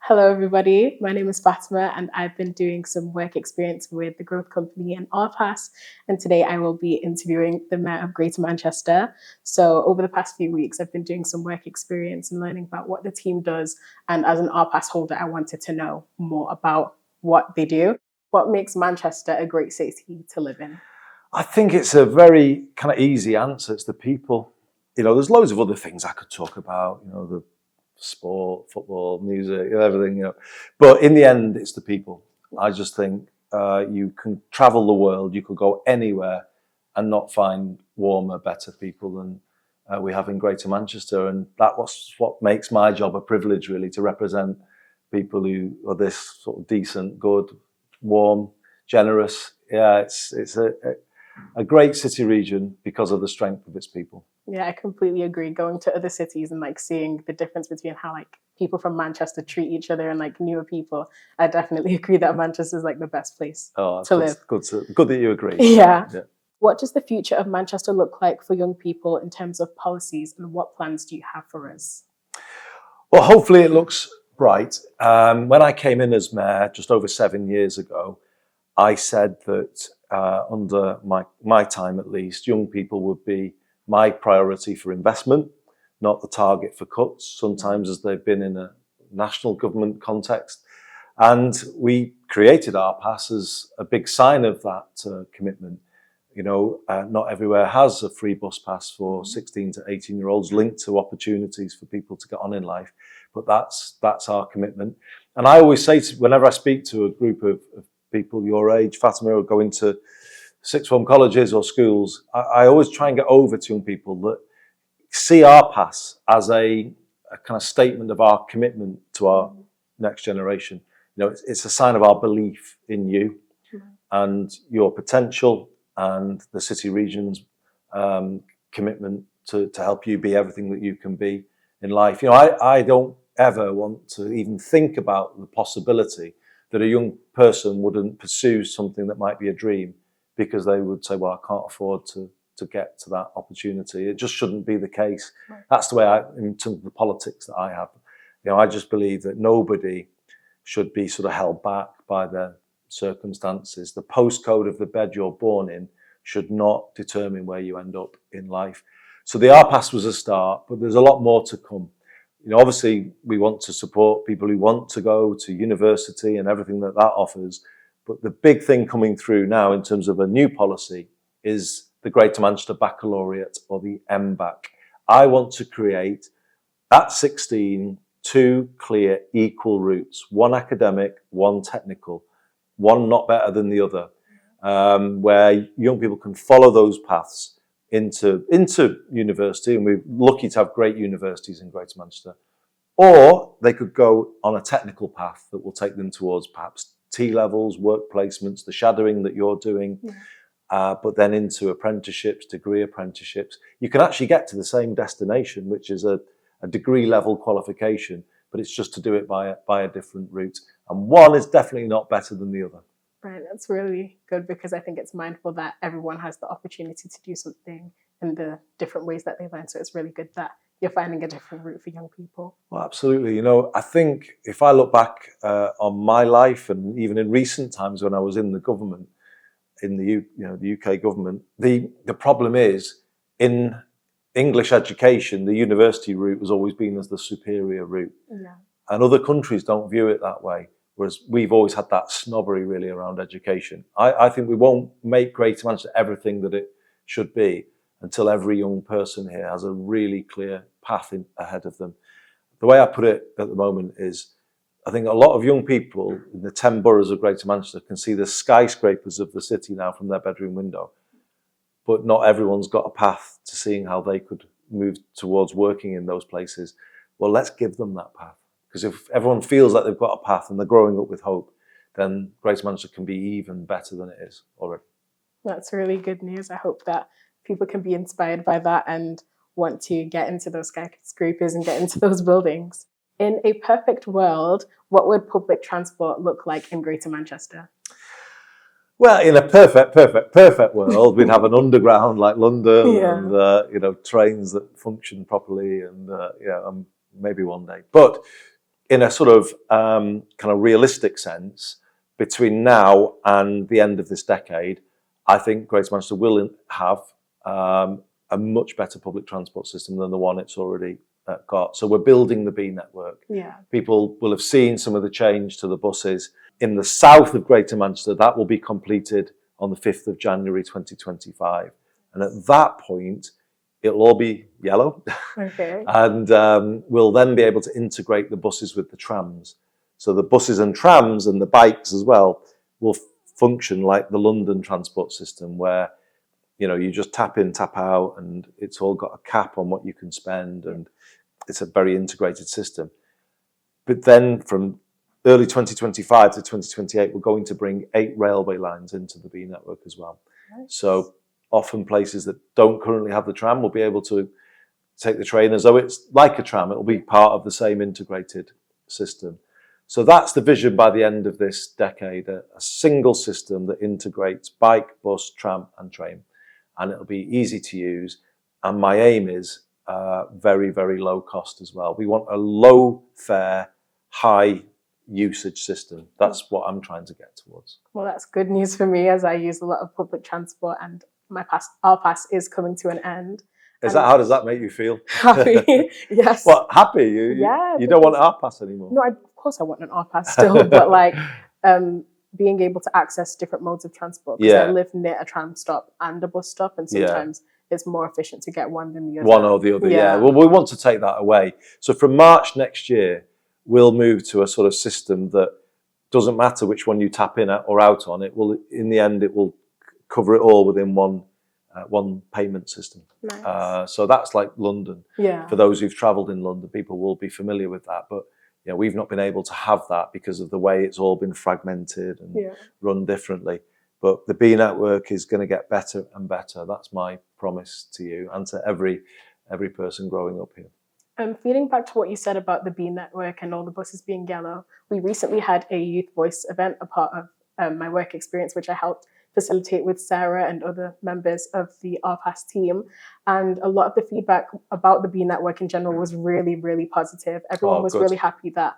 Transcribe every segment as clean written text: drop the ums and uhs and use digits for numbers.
Hello, everybody. My name is Fatima, and I've been doing some work experience with the growth company and RPAS. And today I will be interviewing the Mayor of Greater Manchester. So, over the past few weeks, I've been doing some work experience and learning about what the team does. And as an RPAS holder, I wanted to know more about what they do. What makes Manchester a great city to live in? I think it's a very kind of easy answer. It's the people. There's loads of other things I could talk about, the sport, football, music, everything, But in the end, it's the people. I just think you can travel the world, you could go anywhere and not find warmer, better people than we have in Greater Manchester. And that's what makes my job a privilege, really, to represent people who are this sort of decent, good, warm, generous. Yeah, it's a great city region because of the strength of its people. Yeah, I completely agree. Going to other cities and seeing the difference between how people from Manchester treat each other and newer people, I definitely agree that Manchester is the best place to live. Good that you agree. Yeah. What does the future of Manchester look like for young people in terms of policies, and what plans do you have for us? Well, hopefully it looks bright. When I came in as mayor just over 7 years ago, I said that under my time at least, young people would be my priority for investment, not the target for cuts, sometimes as they've been in a national government context. And we created RPAS as a big sign of that commitment. Not everywhere has a free bus pass for 16 to 18-year-olds linked to opportunities for people to get on in life. But that's our commitment. And I always say, whenever I speak to a group of people your age, Fatima, or go into sixth form colleges or schools, I always try and get over to young people that see RPAS as a kind of statement of our commitment to our next generation. It's a sign of our belief in you and your potential and the city region's commitment to help you be everything that you can be in life. I don't ever want to even think about the possibility that a young person wouldn't pursue something that might be a dream because they would say, well, I can't afford to get to that opportunity. It just shouldn't be the case. Right. That's the way in terms of the politics that I have. I just believe that nobody should be sort of held back by their circumstances. The postcode of the bed you're born in should not determine where you end up in life. So the RPAS was a start, but there's a lot more to come. Obviously, we want to support people who want to go to university and everything that offers. But the big thing coming through now in terms of a new policy is the Greater Manchester Baccalaureate, or the MBAC. I want to create, at 16, 2 clear, equal routes, one academic, one technical, one not better than the other, where young people can follow those paths into university, and we're lucky to have great universities in Greater Manchester, or they could go on a technical path that will take them towards perhaps T-levels, work placements, the shadowing that you're doing, but then into apprenticeships, degree apprenticeships. You can actually get to the same destination, which is a degree level qualification, but it's just to do it by a different route. And one is definitely not better than the other. Right, that's really good, because I think it's mindful that everyone has the opportunity to do something in the different ways that they learn. So it's really good that you're finding a different route for young people. Well, absolutely. I think if I look back on my life, and even in recent times when I was in the government, in the UK government, the problem is in English education, the university route has always been as the superior route. Yeah. And other countries don't view it that way. Whereas we've always had that snobbery really around education. I think we won't make Greater Manchester everything that it should be until every young person here has a really clear path ahead of them. The way I put it at the moment is, I think a lot of young people in the 10 boroughs of Greater Manchester can see the skyscrapers of the city now from their bedroom window. But not everyone's got a path to seeing how they could move towards working in those places. Well, let's give them that path. Because if everyone feels like they've got a path and they're growing up with hope, then Greater Manchester can be even better than it is already. That's really good news. I hope that people can be inspired by that and want to get into those skyscrapers and get into those buildings. In a perfect world, what would public transport look like in Greater Manchester? Well, in a perfect world, we'd have an underground like London, and trains that function properly, and maybe one day. But in a sort of kind of realistic sense, between now and the end of this decade, I think Greater Manchester will have a much better public transport system than the one it's already got. So we're building the B network. Yeah. People will have seen some of the change to the buses. In the south of Greater Manchester, that will be completed on the 5th of January 2025. And at that point, it'll all be yellow. Okay. And we'll then be able to integrate the buses with the trams. So the buses and trams and the bikes as well will function like the London transport system, where you just tap in, tap out, and it's all got a cap on what you can spend, and it's a very integrated system. But then from early 2025 to 2028, we're going to bring 8 railway lines into the B network as well. Nice. So often places that don't currently have the tram will be able to take the train as though it's like a tram. It'll be part of the same integrated system. So that's the vision by the end of this decade, a single system that integrates bike, bus, tram and train. And it'll be easy to use. And my aim is very, very low cost as well. We want a low fare, high usage system. That's what I'm trying to get towards. Well, that's good news for me, as I use a lot of public transport, and our pass is coming to an end. How does that make you feel? Happy, yes. What, happy? You don't want our pass anymore? No, of course I want an our pass still, but like being able to access different modes of transport, because I live near a tram stop and a bus stop, and sometimes it's more efficient to get one than the other. One or the other, yeah. Well, we want to take that away. So from March next year, we'll move to a sort of system that doesn't matter which one you tap in or out on. It will, in the end, it will cover it all within one payment system. Nice. So that's like London. Yeah. For those who've travelled in London, people will be familiar with that. But we've not been able to have that because of the way it's all been fragmented and run differently. But the B network is going to get better and better. That's my promise to you and to every person growing up here. Feeding back to what you said about the B network and all the buses being yellow, we recently had a Youth Voice event, a part of my work experience, which I helped facilitate with Sarah and other members of the RPAS team. And a lot of the feedback about the B network in general was really, really positive. Everyone was really happy that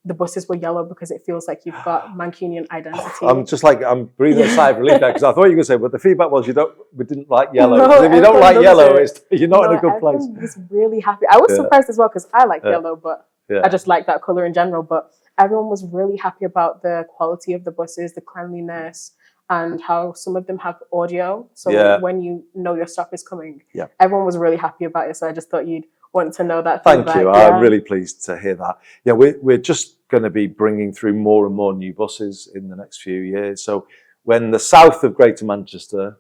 the buses were yellow, because it feels like you've got Mancunian identity. I'm breathing a sigh of relief there, because I thought you were going to say, but the feedback was we didn't like yellow. No, if you don't like yellow, you're not in a good place. Everyone was really happy. I was surprised as well, because I like yellow, but I just like that colour in general. But everyone was really happy about the quality of the buses, the cleanliness, and how some of them have audio. So when you know your stop is coming, everyone was really happy about it. So I just thought you'd want to know that feedback. Thank you. I'm really pleased to hear that. Yeah, we're just going to be bringing through more and more new buses in the next few years. So when the south of Greater Manchester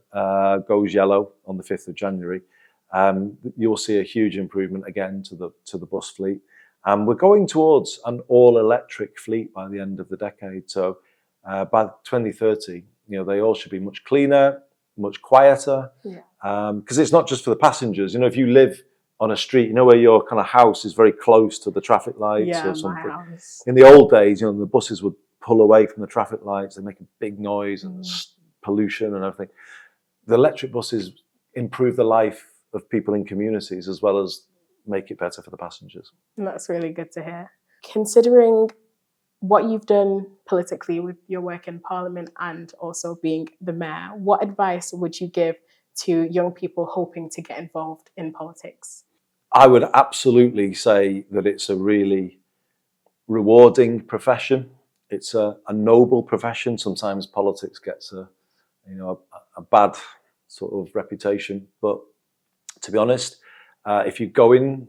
goes yellow on the 5th of January, you'll see a huge improvement again to the bus fleet. And we're going towards an all-electric fleet by the end of the decade. So by 2030, they all should be much cleaner, much quieter. Because it's not just for the passengers. If you live on a street, where your kind of house is very close to the traffic lights or something. My house. In the old days, the buses would pull away from the traffic lights. They make a big noise and pollution and everything. The electric buses improve the life of people in communities, as well as make it better for the passengers. And that's really good to hear. Considering what you've done politically with your work in Parliament and also being the mayor, what advice would you give to young people hoping to get involved in politics? I would absolutely say that it's a really rewarding profession. It's a noble profession. Sometimes politics gets a bad sort of reputation, but to be honest, if you go in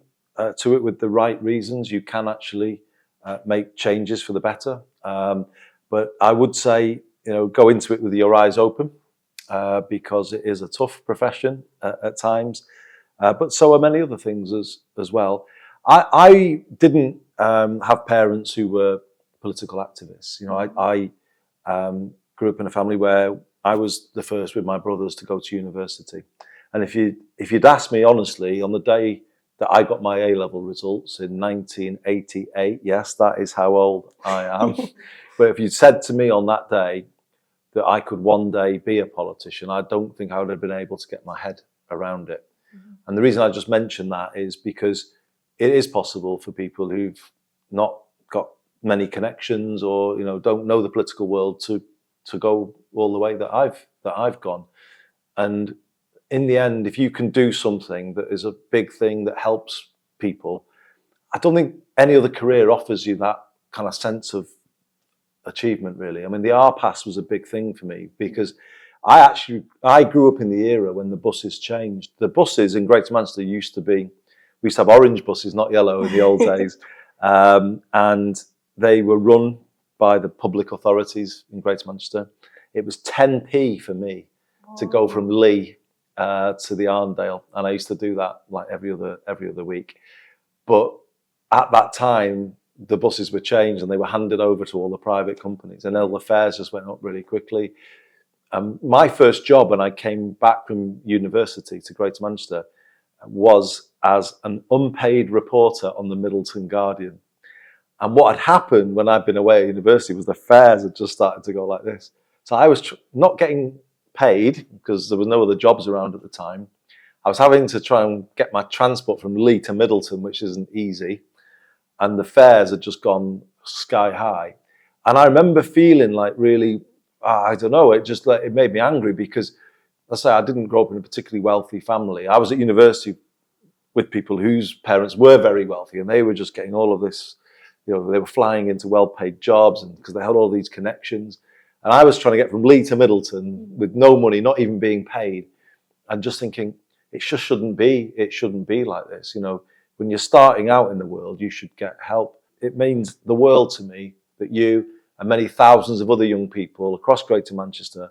to it with the right reasons, you can actually make changes for the better. But I would say, go into it with your eyes open, because it is a tough profession at times. But so are many other things as well. I didn't have parents who were political activists. I grew up in a family where I was the first with my brothers to go to university. And if you'd asked me honestly on the day that I got my A-level results in 1988, yes, that is how old I am. But if you'd said to me on that day that I could one day be a politician, I don't think I would have been able to get my head around it. And the reason I just mentioned that is because it is possible for people who've not got many connections, or don't know the political world to go all the way that I've gone. And in the end, if you can do something that is a big thing that helps people, I don't think any other career offers you that kind of sense of achievement, really. I mean, the R-Pass was a big thing for me, because I grew up in the era when the buses changed. The buses in Greater Manchester we used to have orange buses, not yellow, in the old days. And they were run by the public authorities in Greater Manchester. It was 10p for me to go from Lee to the Arndale, and I used to do that like every other week. But at that time, the buses were changed and they were handed over to all the private companies, and all the fares just went up really quickly. My first job when I came back from university to Greater Manchester was as an unpaid reporter on the Middleton Guardian. And what had happened when I'd been away at university was the fares had just started to go like this. So I was not getting paid because there was no other jobs around at the time. I was having to try and get my transport from Lee to Middleton, which isn't easy. And the fares had just gone sky high. And I remember feeling like really, I don't know, it made me angry, because let's say I didn't grow up in a particularly wealthy family. I was at university with people whose parents were very wealthy, and they were just getting all of this, they were flying into well-paid jobs, and because they had all these connections. And I was trying to get from Lee to Middleton with no money, not even being paid, and just thinking, it just shouldn't be like this. When you're starting out in the world, you should get help. It means the world to me that you and many thousands of other young people across Greater Manchester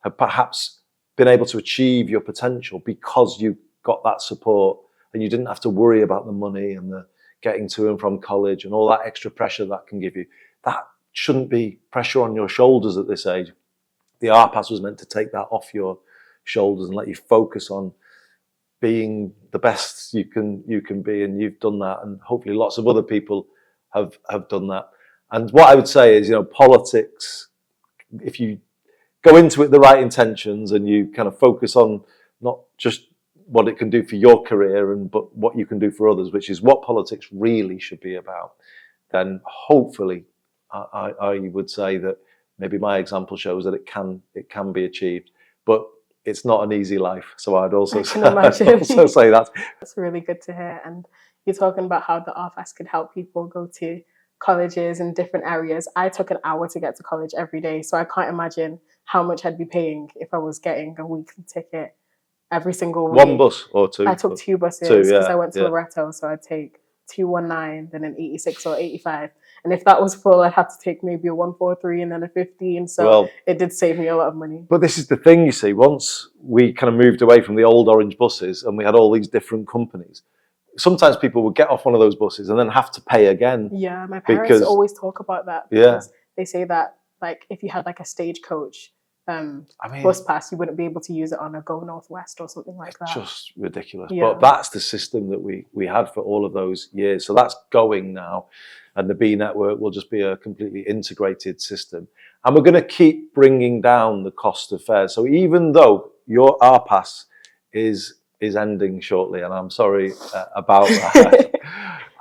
have perhaps been able to achieve your potential because you got that support, and you didn't have to worry about the money and the getting to and from college and all that extra pressure that can give you. That shouldn't be pressure on your shoulders at this age. The R-Pass was meant to take that off your shoulders and let you focus on being the best you can be, and you've done that, and hopefully lots of other people have done that. And what I would say is, politics, if you go into it with the right intentions and you kind of focus on not just what it can do for your career, but what you can do for others, which is what politics really should be about, then hopefully I would say that maybe my example shows that it can be achieved. But it's not an easy life. So I'd also say that. That's really good to hear. And you're talking about how the R-Pass could help people go to colleges in different areas. I took an hour to get to college every day, so I can't imagine how much I'd be paying if I was getting a weekly ticket every single week. One bus or two? I took two buses because I went to Loretto, so I'd take 219, then an 86 or 85. And if that was full, I'd have to take maybe a 143 and then a 15. So it did save me a lot of money. But this is the thing, you see, once we kind of moved away from the old orange buses and we had all these different companies, sometimes people would get off one of those buses and then have to pay again. Yeah, my parents always talk about that. Because they say that, like, if you had like a stagecoach bus pass, you wouldn't be able to use it on a Go Northwest or something like that. Just ridiculous. Yeah. But that's the system that we had for all of those years. So that's going now. And the B network will just be a completely integrated system. And we're going to keep bringing down the cost of fares. So even though your R-Pass is ending shortly, and I'm sorry about that,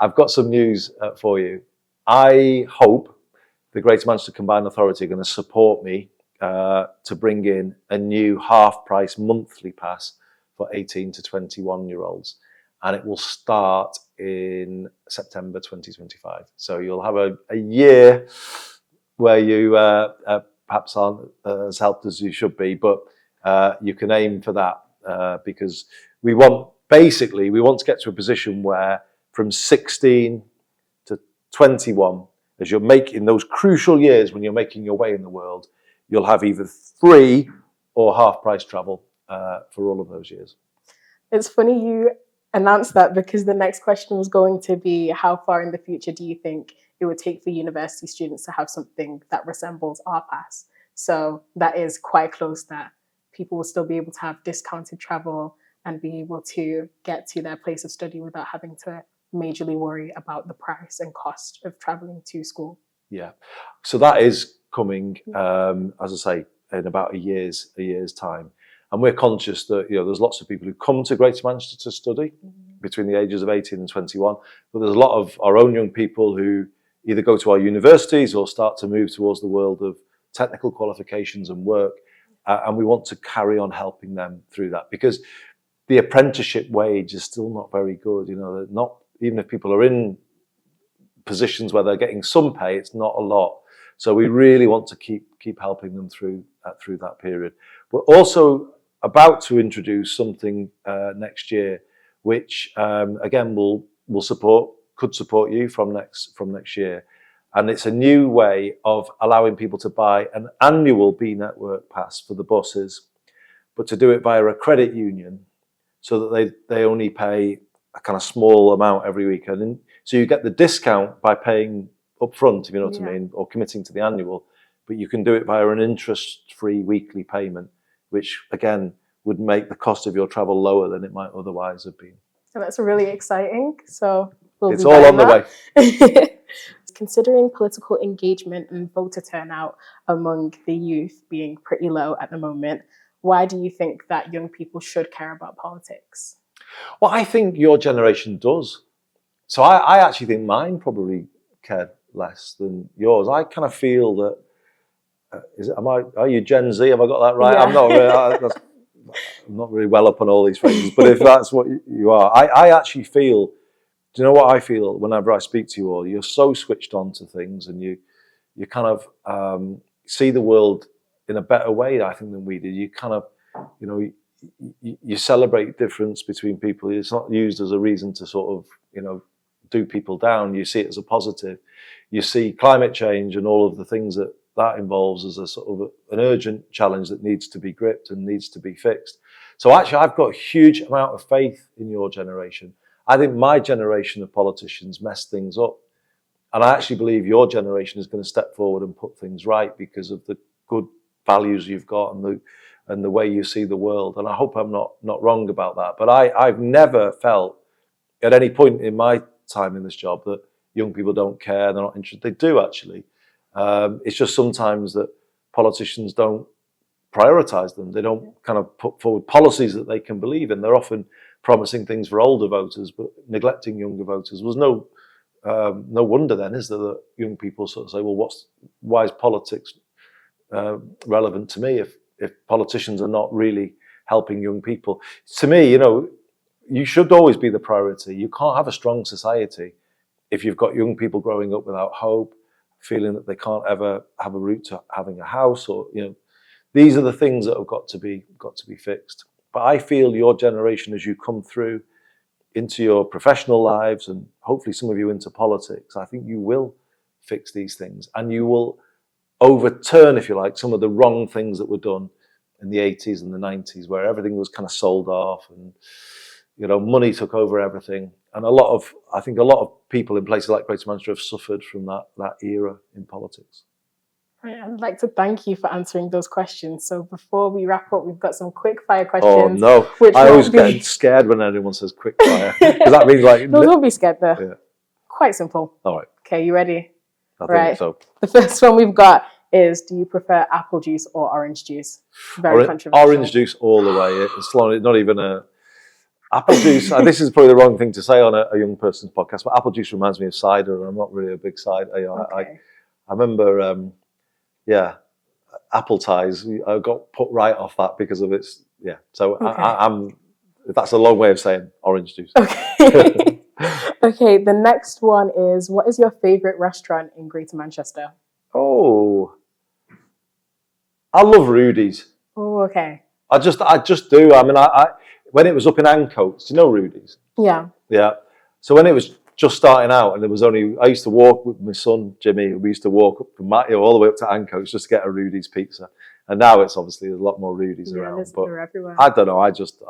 I've got some news for you. I hope the Greater Manchester Combined Authority are going to support me to bring in a new half-price monthly pass for 18 to 21-year-olds. And it will start in September 2025. So you'll have a year where you perhaps aren't as helped as you should be, but you can aim for that because we want to get to a position where from 16 to 21, as you're making those crucial years when you're making your way in the world, you'll have either free or half-price travel for all of those years. It's funny you announced that, because the next question was going to be, how far in the future do you think it would take for university students to have something that resembles R-Pass? So that is quite close, that people will still be able to have discounted travel and be able to get to their place of study without having to majorly worry about the price and cost of traveling to school. Yeah, so that is coming, as I say, in about a year's time. And we're conscious that there's lots of people who come to Greater Manchester to study between the ages of 18 and 21. But there's a lot of our own young people who either go to our universities or start to move towards the world of technical qualifications and work. And we want to carry on helping them through that, because the apprenticeship wage is still not very good. You know, not even if people are in positions where they're getting some pay, it's not a lot. So we really want to keep helping them through that period. We're also about to introduce something next year, which again could support you from next year. And it's a new way of allowing people to buy an annual B Network pass for the buses, but to do it via a credit union, so that they only pay a kind of small amount every week. And so you get the discount by paying up front, if you know what I mean, or committing to the annual, but you can do it via an interest-free weekly payment, which again would make the cost of your travel lower than it might otherwise have been. So that's really exciting. So it's all on the way. Considering political engagement and voter turnout among the youth being pretty low at the moment, why do you think that young people should care about politics? Well, I think your generation does. So I actually think mine probably cared less than yours. I kind of feel that, are you Gen Z? Have I got that right? Yeah. I'm not really well up on all these phrases, but if that's what you are, I actually feel, do you know what I feel whenever I speak to you all? You're so switched on to things, and you kind of see the world in a better way, I think, than we did. You kind of, you know, you celebrate difference between people. It's not used as a reason to sort of, you know, do people down. You see it as a positive. You see climate change and all of the things that involves as a sort of an urgent challenge that needs to be gripped and needs to be fixed. So actually, I've got a huge amount of faith in your generation. I think my generation of politicians messed things up. And I actually believe your generation is going to step forward and put things right because of the good values you've got and the way you see the world. And I hope I'm not wrong about that. But I've never felt at any point in my time in this job that young people don't care, they're not interested. They do, actually. It's just sometimes that politicians don't prioritize them. They don't kind of put forward policies that they can believe in. They're often promising things for older voters, but neglecting younger voters. Was no wonder then, is there, that young people sort of say, well, why is politics relevant to me if politicians are not really helping young people? To me, you know, you should always be the priority. You can't have a strong society if you've got young people growing up without hope, feeling that they can't ever have a route to having a house, or, you know, these are the things that have got to be fixed. But I feel your generation, as you come through into your professional lives and hopefully some of you into politics, I think you will fix these things, and you will overturn, if you like, some of the wrong things that were done in the 80s and the 90s, where everything was kind of sold off and, you know, money took over everything. And I think a lot of people in places like Greater Manchester have suffered from that era in politics. I'd like to thank you for answering those questions. So before we wrap up, we've got some quick fire questions. Oh no, I always get scared when anyone says quick fire. Because that means like... No, don't be scared though. Yeah. Quite simple. All right. Okay, you ready? I think so. The first one we've got is, do you prefer apple juice or orange juice? Very controversial. Orange juice all the way. It's not even a... Apple juice, this is probably the wrong thing to say on a young person's podcast, but apple juice reminds me of cider, and I'm not really a big cider. I remember... apple ties. I got put right off that because of its, So okay. I'm. That's a long way of saying orange juice. Okay. Okay. The next one is, what is your favourite restaurant in Greater Manchester? Oh, I love Rudy's. Oh, okay. I just do. I mean, I when it was up in Ancoats, do you know Rudy's? Yeah. Yeah. So when it was just starting out, and there was only, I used to walk with my son Jimmy. We used to walk up from Matthew all the way up to Ancoats just to get a Rudy's pizza. And now it's obviously there's a lot more Rudy's around. But they're everywhere. I don't know. I just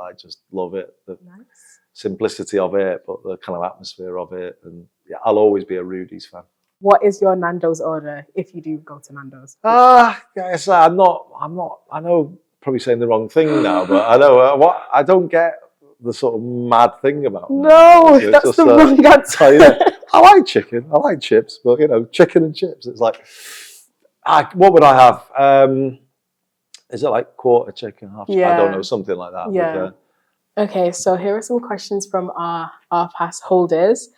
love it. The nice. Simplicity of it, but the kind of atmosphere of it, and I'll always be a Rudy's fan. What is your Nando's order if you do go to Nando's? Guys, I'm not. I know, probably saying the wrong thing now, but I know I don't get the sort of mad thing about them. No, so that's just, the wrong answer. I like chicken, I like chips, but chicken and chips, it's like, what would I have? Is it like quarter chicken, half? Yeah. I don't know, something like that. Yeah. Okay, so here are some questions from our pass holders.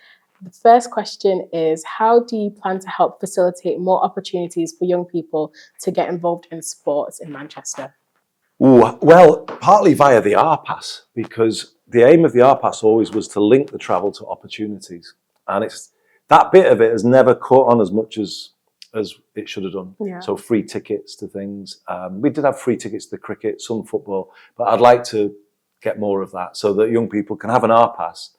The first question is, how do you plan to help facilitate more opportunities for young people to get involved in sports in Manchester? Ooh, well, partly via the R-Pass, because the aim of the R-Pass always was to link the travel to opportunities. And it's that bit of it has never caught on as much as it should have done. Yeah. So free tickets to things. We did have free tickets to cricket, some football, but I'd like to get more of that so that young people can have an R-Pass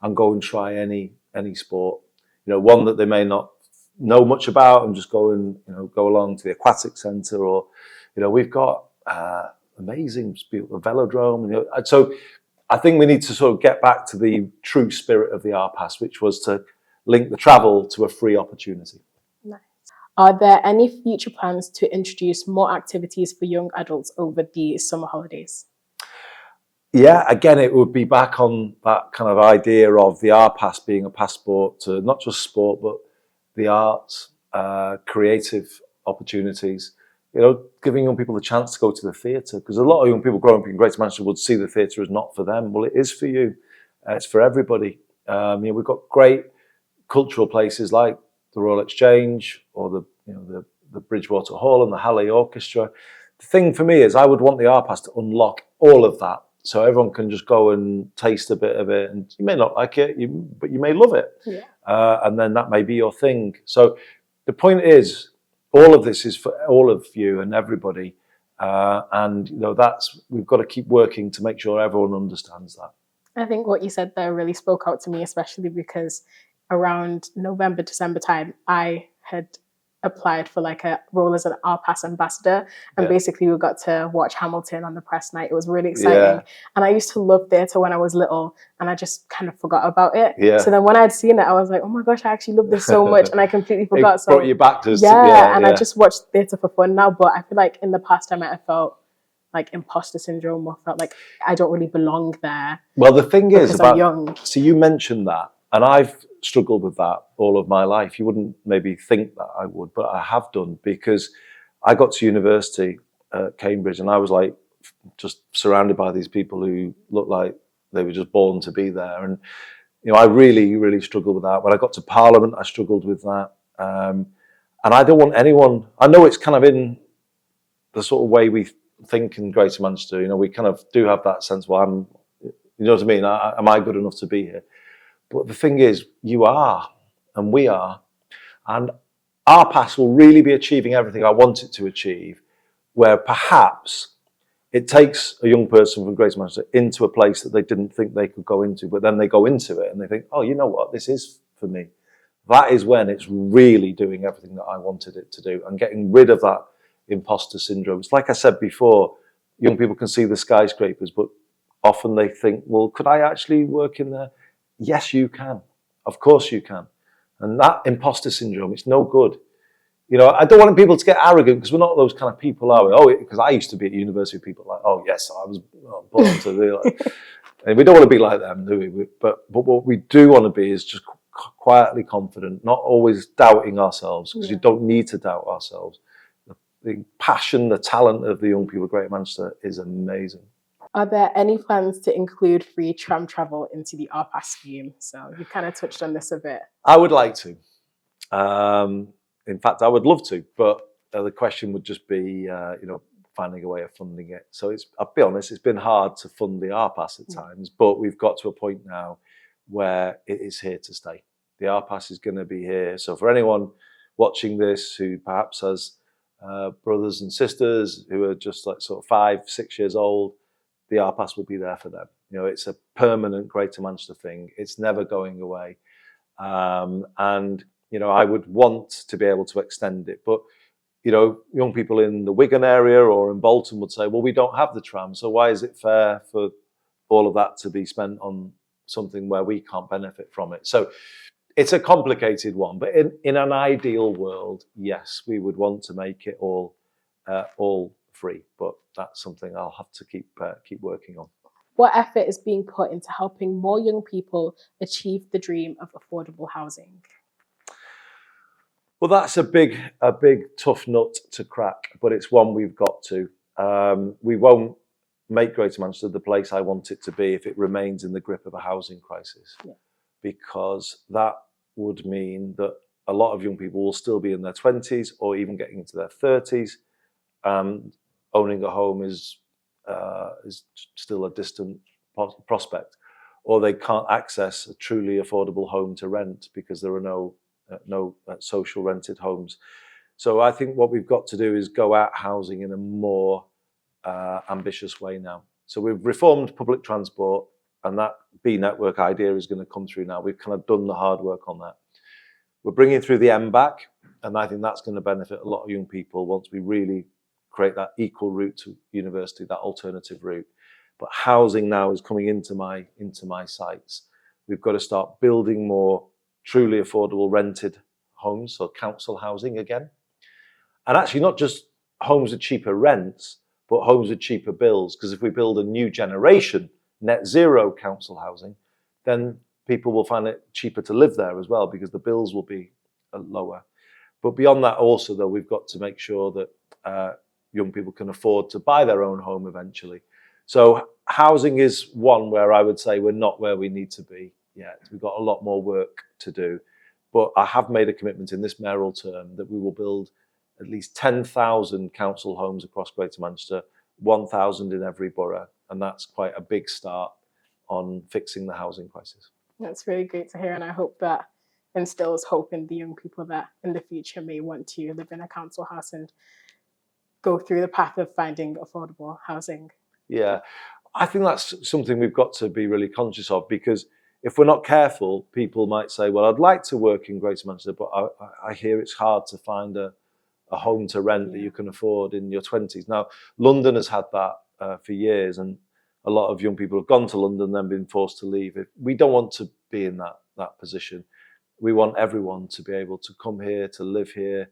and go and try any sport. You know, one that they may not know much about, and just go and go along to the aquatic centre, or we've got amazing velodrome. So I think we need to sort of get back to the true spirit of the R-Pass, which was to link the travel to a free opportunity. Nice. Are there any future plans to introduce more activities for young adults over the summer holidays? Yeah, again, it would be back on that kind of idea of the R-Pass being a passport to not just sport, but the arts, creative opportunities. Giving young people the chance to go to the theatre, because a lot of young people growing up in Greater Manchester would see the theatre as not for them. Well, it is for you. It's for everybody. We've got great cultural places like the Royal Exchange, or the Bridgewater Hall and the Halle Orchestra. The thing for me is, I would want the R-Pass to unlock all of that, so everyone can just go and taste a bit of it. And you may not like it, but you may love it. Yeah. And then that may be your thing. So the point is, all of this is for all of you and everybody. And we've got to keep working to make sure everyone understands that. I think what you said there really spoke out to me, especially because around November, December time, I had applied for like a role as an R-Pass ambassador, and basically we got to watch Hamilton on the press night. It was really exciting. And I used to love theatre when I was little, and I just kind of forgot about it. So then when I'd seen it, I was like, oh my gosh, I actually love this so much, and I completely forgot. It brought you back to I just watched theatre for fun now, but I feel like in the past I might have felt like imposter syndrome, or felt like I don't really belong there. Well, the thing is about, I'm young. So you mentioned that, and I've struggled with that all of my life. You wouldn't maybe think that I would, but I have done, because I got to university at Cambridge, and I was like just surrounded by these people who looked like they were just born to be there. And I really, really struggled with that. When I got to Parliament, I struggled with that. And I don't want anyone, I know it's kind of in the sort of way we think in Greater Manchester, we kind of do have that sense, well, you know what I mean? Am I good enough to be here? But the thing is, you are, and we are, and R-Pass will really be achieving everything I want it to achieve, where perhaps it takes a young person from Greater Manchester into a place that they didn't think they could go into, but then they go into it and they think, oh, you know what, this is for me. That is when it's really doing everything that I wanted it to do, and getting rid of that imposter syndrome. It's like I said before, young people can see the skyscrapers, but often they think, well, could I actually work in there? Yes, you can. Of course you can. And that imposter syndrome, it's no good. I don't want people to get arrogant, because we're not those kind of people, are we? Oh, because I used to be at university with people like, oh yes, I was born to do that. And we don't want to be like them, do we? But what we do want to be is just quietly confident, not always doubting ourselves, because you don't need to doubt ourselves. The passion, the talent of the young people of Greater Manchester is amazing. Are there any plans to include free tram travel into the R-Pass scheme? So you kind of touched on this a bit. I would like to. In fact, I would love to, but the question would just be, finding a way of funding it. So I'll be honest, it's been hard to fund the R-Pass at times, but we've got to a point now where it is here to stay. The R-Pass is going to be here. So for anyone watching this who perhaps has brothers and sisters who are just like sort of 5, 6 years old, the R-Pass will be there for them. It's a permanent Greater Manchester thing. It's never going away. And I would want to be able to extend it. But, young people in the Wigan area or in Bolton would say, well, we don't have the tram, so why is it fair for all of that to be spent on something where we can't benefit from it? So it's a complicated one, but in an ideal world, yes, we would want to make it all free, but that's something I'll have to keep working on. What effort is being put into helping more young people achieve the dream of affordable housing? Well, that's a big tough nut to crack, but it's one we've got to. We won't make Greater Manchester the place I want it to be if it remains in the grip of a housing crisis. Yeah. Because that would mean that a lot of young people will still be in their 20s or even getting into their 30s. Owning a home is still a distant prospect, or they can't access a truly affordable home to rent because there are no social rented homes. So I think what we've got to do is go at housing in a more ambitious way now. So we've reformed public transport, and that B network idea is going to come through now. We've kind of done the hard work on that. We're bringing through the M back, and I think that's going to benefit a lot of young people once we really create that equal route to university, that alternative route. But housing now is coming into my sights. We've got to start building more truly affordable rented homes, so council housing again. And actually not just homes with cheaper rents, but homes with cheaper bills. Because if we build a new generation net zero council housing, then people will find it cheaper to live there as well because the bills will be lower. But beyond that also, though, we've got to make sure that young people can afford to buy their own home eventually. So housing is one where I would say we're not where we need to be yet. We've got a lot more work to do. But I have made a commitment in this mayoral term that we will build at least 10,000 council homes across Greater Manchester, 1,000 in every borough. And that's quite a big start on fixing the housing crisis. That's really great to hear. And I hope that instills hope in the young people that in the future may want to live in a council house and go through the path of finding affordable housing. Yeah, I think that's something we've got to be really conscious of, because if we're not careful, people might say, well, I'd like to work in Greater Manchester, but I hear it's hard to find a home to rent that you can afford in your 20s. Now, London has had that for years, and a lot of young people have gone to London and then been forced to leave. We don't want to be in that position. We want everyone to be able to come here, to live here,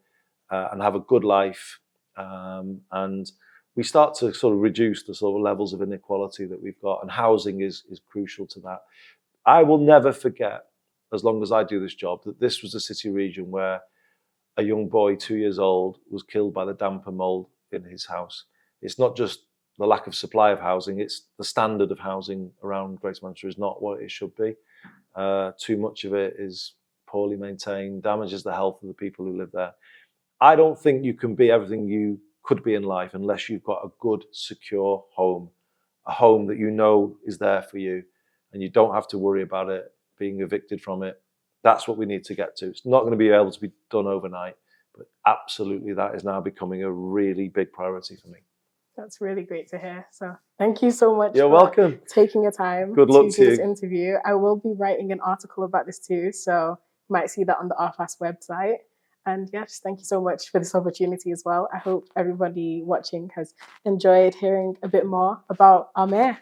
and have a good life. And we start to sort of reduce the sort of levels of inequality that we've got, and housing is crucial to that. I will never forget, as long as I do this job, that this was a city region where a young boy, 2 years old, was killed by the damp and mold in his house. It's not just the lack of supply of housing, it's the standard of housing around Greater Manchester is not what it should be. Too much of it is poorly maintained, damages the health of the people who live there. I don't think you can be everything you could be in life unless you've got a good, secure home, a home that you know is there for you, and you don't have to worry about it being evicted from it. That's what we need to get to. It's not going to be able to be done overnight, but absolutely that is now becoming a really big priority for me. That's really great to hear. So thank you so much. You're welcome. Taking your time Good luck to to do this you. interview. I will be writing an article about this too, so you might see that on the RFAS website. And yeah, just thank you so much for this opportunity as well. I hope everybody watching has enjoyed hearing a bit more about our mayor.